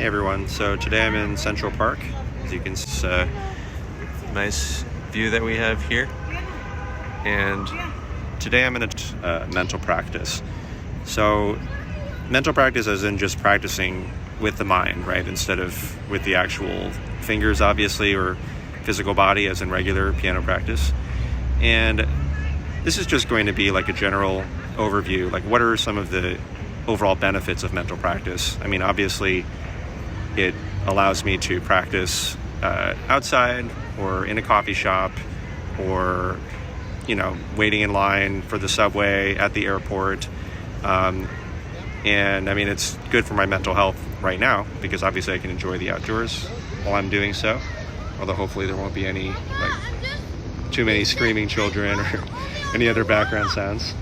Hey everyone, so today I'm in Central Park. As you can see, nice view that we have here. And today I'm in a mental practice. So mental practice as in just practicing with the mind, right? Instead of with the actual fingers, obviously, or physical body as in regular piano practice. And this is just going to be like a general overview, like what are some of the overall benefits of mental practice. I mean, obviously, it allows me to practice outside or in a coffee shop or, waiting in line for the subway at the airport. And I mean, it's good for my mental health right now because obviously I can enjoy the outdoors while I'm doing so. Although hopefully there won't be any, too many screaming children or any other background sounds.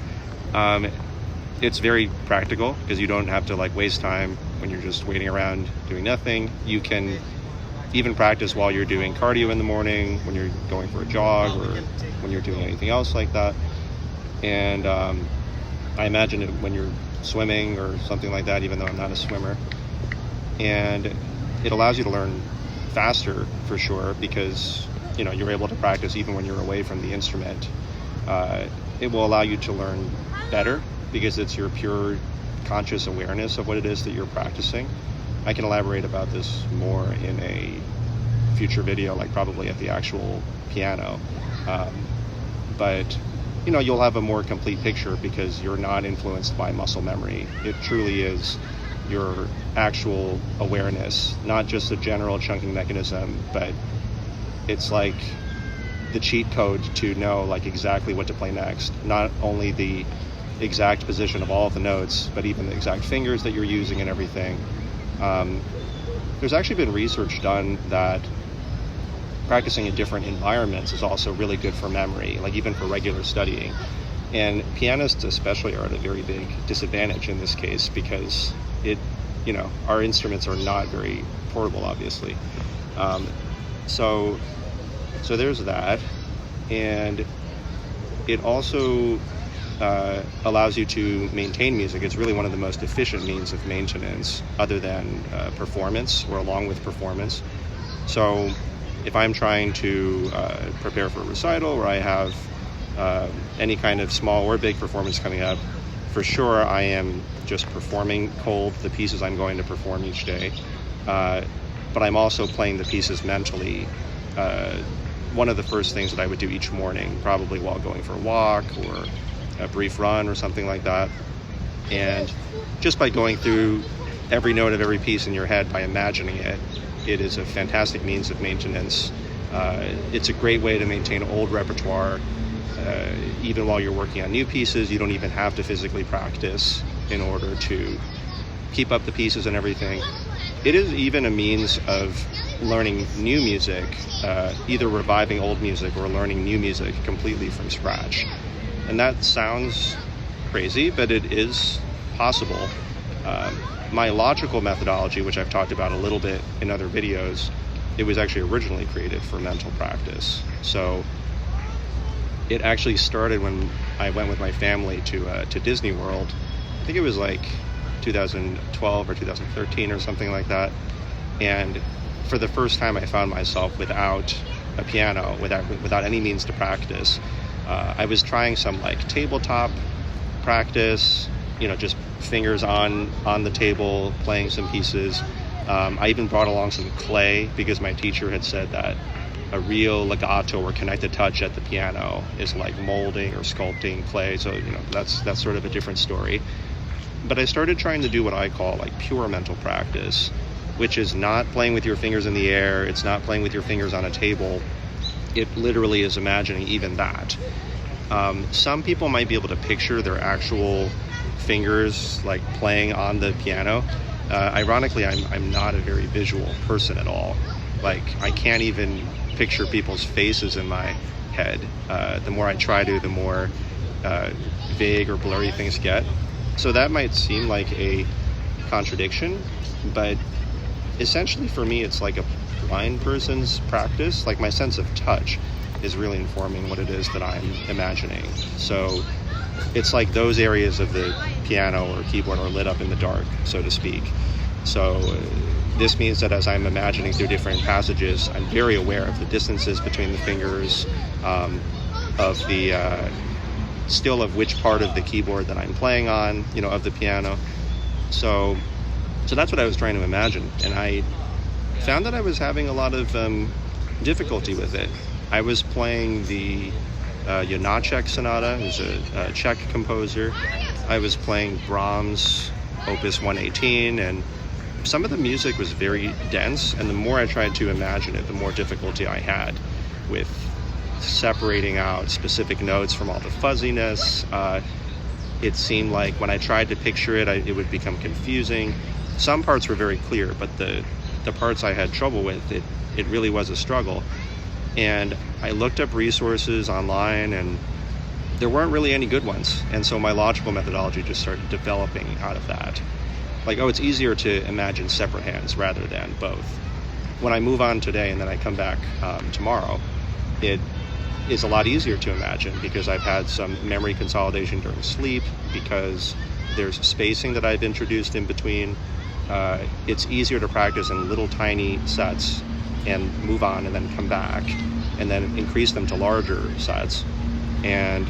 It's very practical because you don't have to waste time when you're just waiting around doing nothing. You can even practice while you're doing cardio in the morning, when you're going for a jog, or when you're doing anything else like that. And I imagine it when you're swimming or something like that, even though I'm not a swimmer. And it allows you to learn faster for sure because you're able to practice even when you're away from the instrument. It will allow you to learn better because it's your pure conscious awareness of what it is that you're practicing. I can elaborate about this more in a future video, probably at the actual piano. But you'll have a more complete picture because you're not influenced by muscle memory. It truly is your actual awareness, not just a general chunking mechanism, but it's like the cheat code to know exactly what to play next. Not only the exact position of all of the notes, but even the exact fingers that you're using and everything. There's actually been research done that practicing in different environments is also really good for memory, even for regular studying. And pianists especially are at a very big disadvantage in this case because our instruments are not very portable, obviously. So there's that. And it also allows you to maintain music. It's really one of the most efficient means of maintenance other than performance or along with performance. So if I'm trying to prepare for a recital or I have any kind of small or big performance coming up, for sure I am just performing cold the pieces I'm going to perform each day. But I'm also playing the pieces mentally. One of the first things that I would do each morning, probably while going for a walk or a brief run or something like that. And just by going through every note of every piece in your head by imagining it, it is a fantastic means of maintenance. It's a great way to maintain old repertoire. Even while you're working on new pieces, you don't even have to physically practice in order to keep up the pieces and everything. It is even a means of learning new music, either reviving old music or learning new music completely from scratch. And that sounds crazy, but it is possible. My logical methodology, which I've talked about a little bit in other videos, it was actually originally created for mental practice. So it actually started when I went with my family to Disney World. I think it was 2012 or 2013 or something like that. And for the first time, I found myself without a piano, without any means to practice. I was trying some tabletop practice, just fingers on the table, playing some pieces. I even brought along some clay because my teacher had said that a real legato or connected touch at the piano is like molding or sculpting clay. So, that's sort of a different story. But I started trying to do what I call pure mental practice, which is not playing with your fingers in the air. It's not playing with your fingers on a table. It literally is imagining even that. Some people might be able to picture their actual fingers playing on the piano. Ironically, I'm not a very visual person at all. I can't even picture people's faces in my head. The more I try to, the more vague or blurry things get. So that might seem like a contradiction, but essentially for me it's like a blind person's practice. My sense of touch is really informing what it is that I'm imagining. So it's those areas of the piano or keyboard are lit up in the dark, so to speak. So this means that as I'm imagining through different passages, I'm very aware of the distances between the fingers, of the still of which part of the keyboard that I'm playing on, of the piano. So that's what I was trying to imagine, and I found that I was having a lot of difficulty with it. I was playing the Janacek Sonata, who's a Czech composer. I was playing Brahms' Opus 118, and some of the music was very dense, and the more I tried to imagine it, the more difficulty I had with separating out specific notes from all the fuzziness. It seemed like when I tried to picture it, it would become confusing. Some parts were very clear, but the parts I had trouble with, it really was a struggle. And I looked up resources online, and there weren't really any good ones. And so my logical methodology just started developing out of that. Like, it's easier to imagine separate hands rather than both. When I move on today and then I come back tomorrow, it is a lot easier to imagine because I've had some memory consolidation during sleep, because there's spacing that I've introduced in between. It's easier to practice in little tiny sets and move on and then come back and then increase them to larger sets. And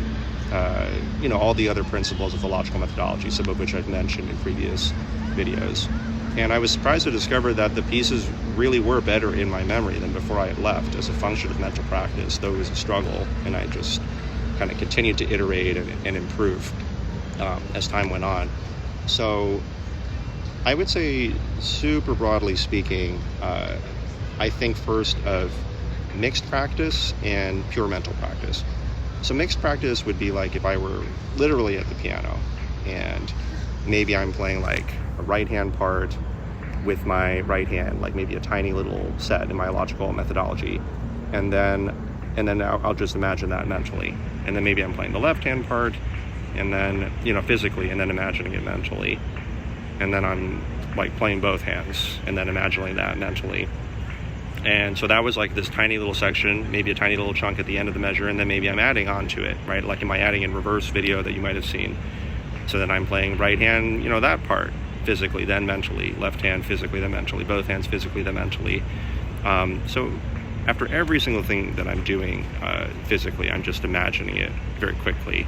all the other principles of the logical methodology, some of which I've mentioned in previous videos. And I was surprised to discover that the pieces really were better in my memory than before I had left as a function of mental practice, though it was a struggle, and I just kind of continued to iterate and improve as time went on. So I would say, super broadly speaking, I think first of mixed practice and pure mental practice. So mixed practice would be like if I were literally at the piano and maybe I'm playing like a right hand part with my right hand, like maybe a tiny little set in my logical methodology, and then I'll just imagine that mentally, and then maybe I'm playing the left hand part, and then physically, and then imagining it mentally, and then I'm like playing both hands and then imagining that mentally. And so that was like this tiny little section, maybe a tiny little chunk at the end of the measure, and then maybe I'm adding on to it, right? Like in my adding in reverse video that you might have seen. So then I'm playing right hand, that part physically, then mentally, left hand physically, then mentally, both hands physically, then mentally. So after every single thing that I'm doing physically, I'm just imagining it very quickly.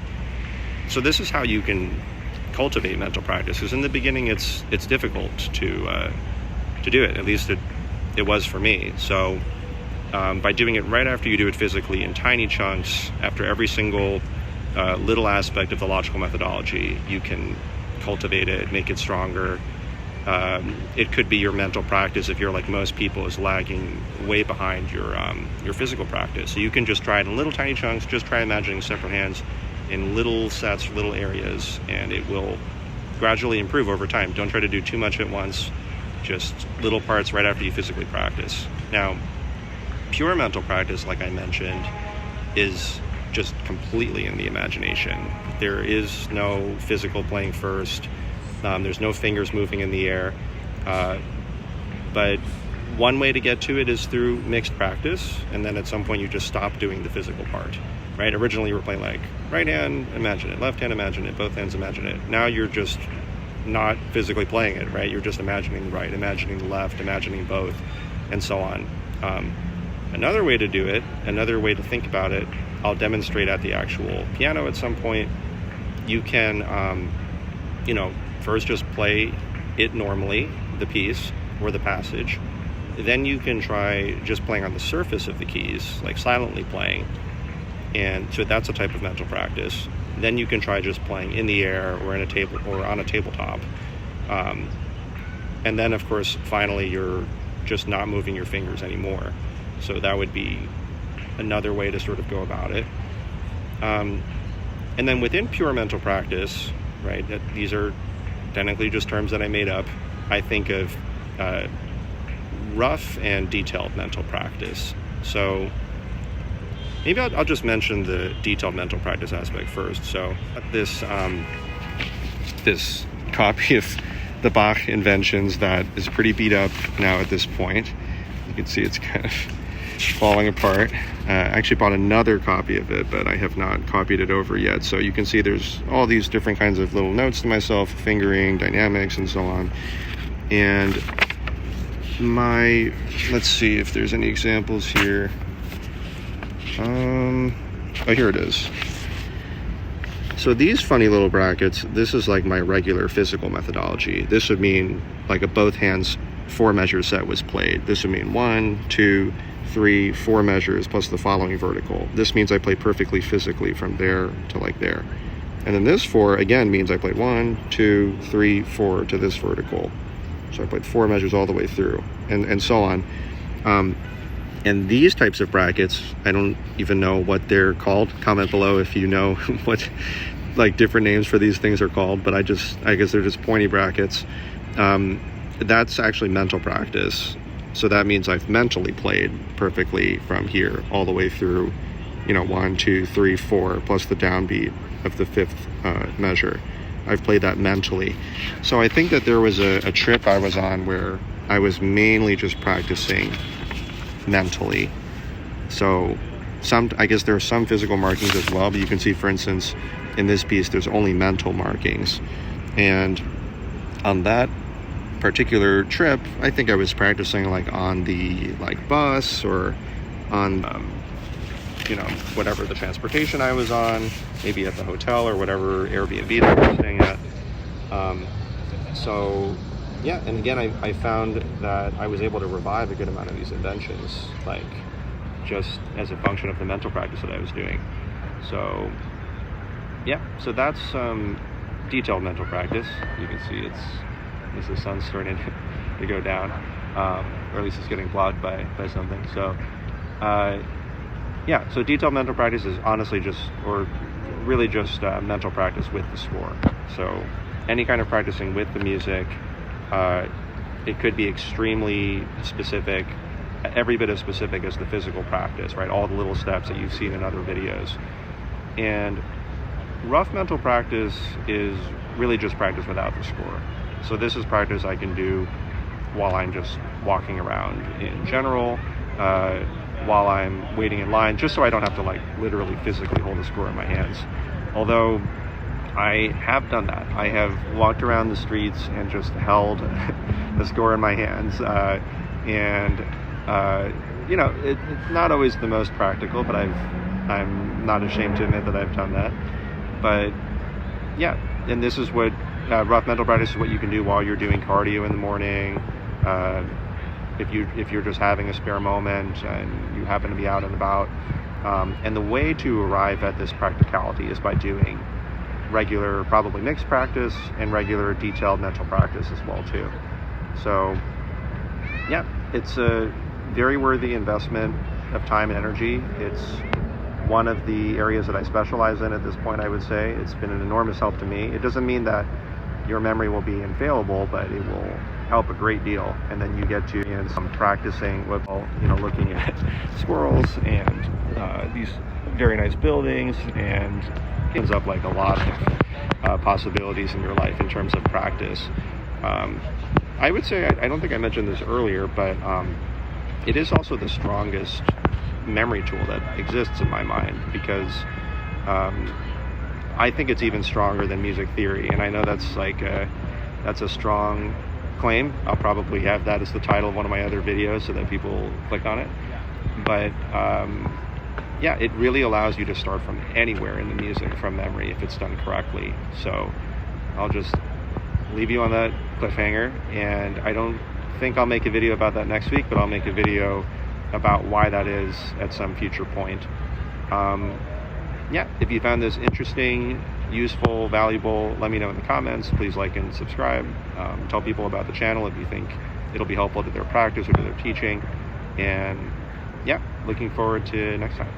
So this is how you can cultivate mental practice, because in the beginning it's difficult to do it. At least it was for me. So by doing it right after you do it physically in tiny chunks, after every single little aspect of the logical methodology, you can cultivate it, make it stronger. It could be your mental practice, if you're like most people, is lagging way behind your physical practice. So you can just try it in little tiny chunks, just try imagining separate hands in little sets, little areas, and it will gradually improve over time. Don't try to do too much at once, just little parts right after you physically practice. Now, pure mental practice, like I mentioned, is just completely in the imagination. There is no physical playing first. There's no fingers moving in the air. But one way to get to it is through mixed practice, and then at some point you just stop doing the physical part, right? Originally you were playing like right hand, imagine it, left hand, imagine it, both hands, imagine it. Now you're just not physically playing it, right? You're just imagining the right, imagining the left, imagining both, and so on. Another way to do it, another way to think about it, I'll demonstrate at the actual piano at some point. You can, first just play it normally, the piece or the passage. Then you can try just playing on the surface of the keys, like silently playing. And so that's a type of mental practice. Then you can try just playing in the air or in a table or on a tabletop. And then, of course, finally, you're just not moving your fingers anymore. So that would be another way to sort of go about it. And then within pure mental practice, right, these are technically just terms that I made up. I think of rough and detailed mental practice. So maybe I'll just mention the detailed mental practice aspect first. So this copy of the Bach Inventions that is pretty beat up now at this point. You can see it's kind of falling apart. I actually bought another copy of it, but I have not copied it over yet. So you can see there's all these different kinds of little notes to myself, fingering, dynamics, and so on. And let's see if there's any examples here. Oh, here it is. So these funny little brackets, this is like my regular physical methodology. This would mean like a both hands 4-measure set was played. This would mean 1, 2, 3, 4 measures plus the following vertical. This means I play perfectly physically from there to like there. And then this 4 again means I played 1, 2, 3, 4 to this vertical. So I played 4 measures all the way through, and so on. And these types of brackets, I don't even know what they're called. Comment below if you know what like different names for these things are called, but I guess they're just pointy brackets. That's actually mental practice. So that means I've mentally played perfectly from here all the way through, 1, 2, 3, 4, plus the downbeat of the 5th measure. I've played that mentally. So I think that there was a trip I was on where I was mainly just practicing mentally. So I guess there are some physical markings as well, but you can see, for instance, in this piece, there's only mental markings. And on that particular trip, I think I was practicing like on the bus or on whatever the transportation I was on, maybe at the hotel or whatever Airbnb that I was staying at. So yeah, and again, I found that I was able to revive a good amount of these inventions, like just as a function of the mental practice that I was doing. So yeah, so that's detailed mental practice. You can see as the sun's starting to go down, or at least it's getting blocked by something. So yeah, so detailed mental practice is honestly really just mental practice with the score. So any kind of practicing with the music, it could be extremely specific, every bit as specific as the physical practice, right? All the little steps that you've seen in other videos. And rough mental practice is really just practice without the score. So this is practice I can do while I'm just walking around in general, while I'm waiting in line, just so I don't have to literally physically hold the score in my hands. Although I have done that. I have walked around the streets and just held the score in my hands. It's not always the most practical, but I'm not ashamed to admit that I've done that. But yeah, and this is what rough mental practice is what you can do while you're doing cardio in the morning. If you're just having a spare moment and you happen to be out and about. And the way to arrive at this practicality is by doing regular, probably mixed practice and regular detailed mental practice as well too. So yeah, it's a very worthy investment of time and energy. It's one of the areas that I specialize in at this point, I would say. It's been an enormous help to me. It doesn't mean that your memory will be infallible, but it will help a great deal. And then you get to some practicing with, looking at squirrels and these very nice buildings, and it ends up like a lot of possibilities in your life in terms of practice. I would say, I don't think I mentioned this earlier, but it is also the strongest memory tool that exists in my mind, because I think it's even stronger than music theory. And I know that's a strong claim. I'll probably have that as the title of one of my other videos so that people click on it. But yeah, it really allows you to start from anywhere in the music from memory if it's done correctly. So I'll just leave you on that cliffhanger, and I don't think I'll make a video about that next week, but I'll make a video about why that is at some future point. Yeah, if you found this interesting, useful, valuable, let me know in the comments. Please like and subscribe. Tell people about the channel if you think it'll be helpful to their practice or to their teaching. And yeah, looking forward to next time.